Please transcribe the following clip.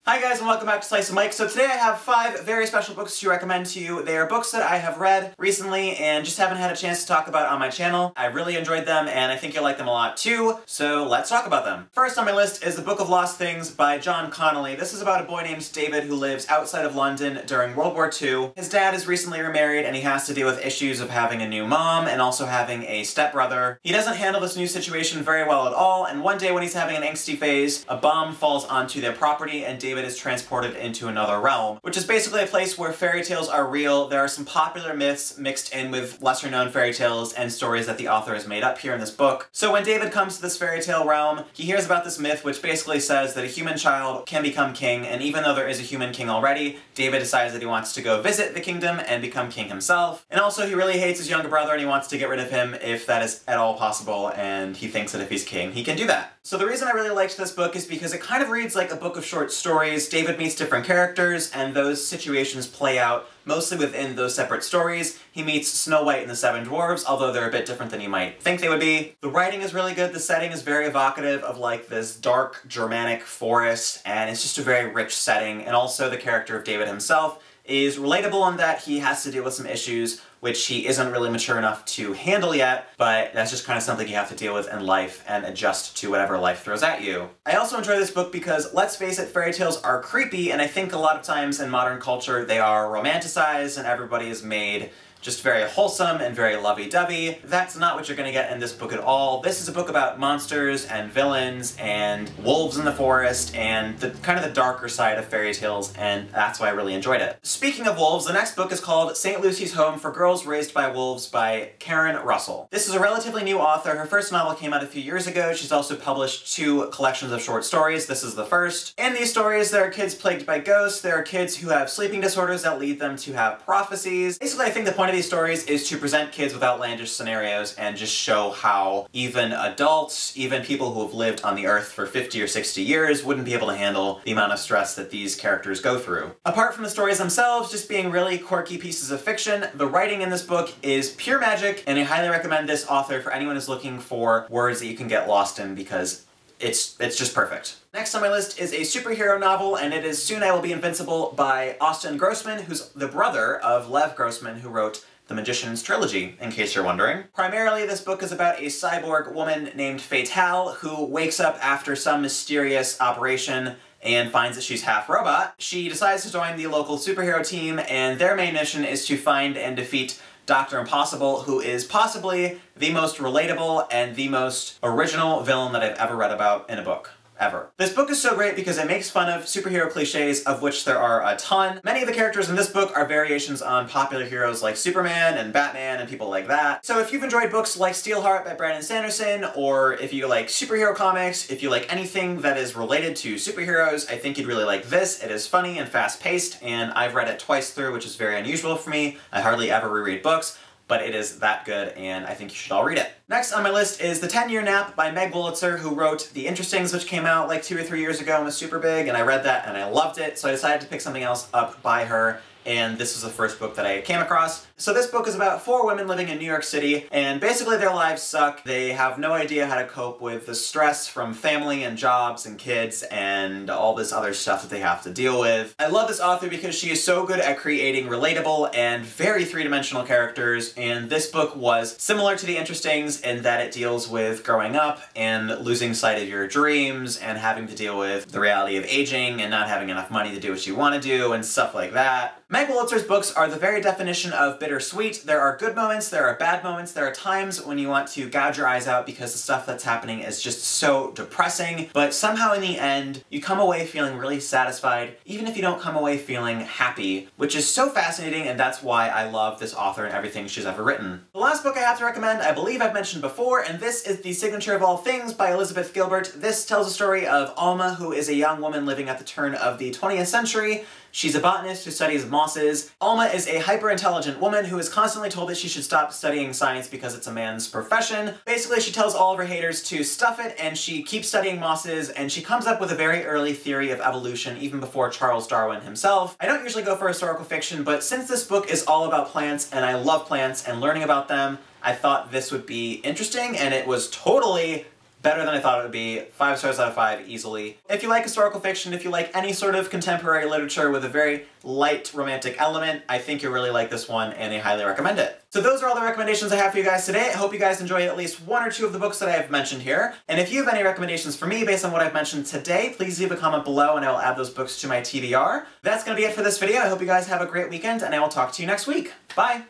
Hi guys and welcome back to Slice of Mike. So today I have 5 very special books to recommend to you. They are books that I have read recently and just haven't had a chance to talk about on my channel. I really enjoyed them and I think you'll like them a lot too, so let's talk about them. First on my list is The Book of Lost Things by John Connolly. This is about a boy named David who lives outside of London during World War II. His dad is recently remarried and he has to deal with issues of having a new mom and also having a stepbrother. He doesn't handle this new situation very well at all, and one day when he's having an angsty phase, a bomb falls onto their property and David is transported into another realm, which is basically a place where fairy tales are real. There are some popular myths mixed in with lesser known fairy tales and stories that the author has made up here in this book. So when David comes to this fairy tale realm, he hears about this myth which basically says that a human child can become king, and even though there is a human king already, David decides that he wants to go visit the kingdom and become king himself. And also he really hates his younger brother and he wants to get rid of him if that is at all possible, and he thinks that if he's king, he can do that. So the reason I really liked this book is because it kind of reads like a book of short stories. David meets different characters, and those situations play out mostly within those separate stories. He meets Snow White and the Seven Dwarves, although they're a bit different than you might think they would be. The writing is really good, the setting is very evocative of like this dark Germanic forest, and it's just a very rich setting, and also the character of David himself is relatable in that he has to deal with some issues which he isn't really mature enough to handle yet, but that's just kind of something you have to deal with in life and adjust to whatever life throws at you. I also enjoy this book because, let's face it, fairy tales are creepy, and I think a lot of times in modern culture they are romanticized and everybody is made just very wholesome and very lovey-dovey. That's not what you're gonna get in this book at all. This is a book about monsters and villains and wolves in the forest and the kind of the darker side of fairy tales, and that's why I really enjoyed it. Speaking of wolves, the next book is called St. Lucy's Home for Girls Raised by Wolves by Karen Russell. This is a relatively new author. Her first novel came out a few years ago. She's also published 2 collections of short stories. This is the first. In these stories, there are kids plagued by ghosts, there are kids who have sleeping disorders that lead them to have prophecies. Basically, I think the point of these stories is to present kids with outlandish scenarios and just show how even adults, even people who have lived on the earth for 50 or 60 years wouldn't be able to handle the amount of stress that these characters go through. Apart from the stories themselves just being really quirky pieces of fiction, the writing in this book is pure magic, and I highly recommend this author for anyone who's looking for words that you can get lost in because it's just perfect. Next on my list is a superhero novel, and it is Soon I Will Be Invincible by Austin Grossman, who's the brother of Lev Grossman, who wrote The Magician's Trilogy, in case you're wondering. Primarily, this book is about a cyborg woman named Fatale who wakes up after some mysterious operation and finds that she's half robot. She decides to join the local superhero team, and their main mission is to find and defeat Dr. Impossible, who is possibly the most relatable and the most original villain that I've ever read about in a book. Ever. This book is so great because it makes fun of superhero cliches, of which there are a ton. Many of the characters in this book are variations on popular heroes like Superman and Batman and people like that. So if you've enjoyed books like Steelheart by Brandon Sanderson, or if you like superhero comics, if you like anything that is related to superheroes, I think you'd really like this. It is funny and fast-paced, and I've read it twice through, which is very unusual for me. I hardly ever reread books, but it is that good, and I think you should all read it. Next on my list is The 10-Year Nap by Meg Wolitzer, who wrote The Interstings, which came out like 2 or 3 years ago and was super big, and I read that and I loved it, so I decided to pick something else up by her, and this is the first book that I came across. So this book is about 4 women living in New York City, and basically their lives suck. They have no idea how to cope with the stress from family and jobs and kids and all this other stuff that they have to deal with. I love this author because she is so good at creating relatable and very three-dimensional characters, and this book was similar to The Interstings in that it deals with growing up and losing sight of your dreams and having to deal with the reality of aging and not having enough money to do what you want to do and stuff like that. Meg Wolitzer's books are the very definition of bittersweet. There are good moments, there are bad moments, there are times when you want to gouge your eyes out because the stuff that's happening is just so depressing, but somehow in the end, you come away feeling really satisfied, even if you don't come away feeling happy, which is so fascinating, and that's why I love this author and everything she's ever written. The last book I have to recommend, I believe I've mentioned before, and this is The Signature of All Things by Elizabeth Gilbert. This tells the story of Alma, who is a young woman living at the turn of the 20th century. She's a botanist who studies mosses. Alma is a hyper-intelligent woman who is constantly told that she should stop studying science because it's a man's profession. Basically, she tells all of her haters to stuff it, and she keeps studying mosses, and she comes up with a very early theory of evolution, even before Charles Darwin himself. I don't usually go for historical fiction, but since this book is all about plants, and I love plants and learning about them, I thought this would be interesting, and it was totally better than I thought it would be. 5 stars out of 5, easily. If you like historical fiction, if you like any sort of contemporary literature with a very light romantic element, I think you'll really like this one, and I highly recommend it. So those are all the recommendations I have for you guys today. I hope you guys enjoyed at least 1 or 2 of the books that I have mentioned here. And if you have any recommendations for me based on what I've mentioned today, please leave a comment below and I will add those books to my TBR. That's going to be it for this video. I hope you guys have a great weekend, and I will talk to you next week. Bye!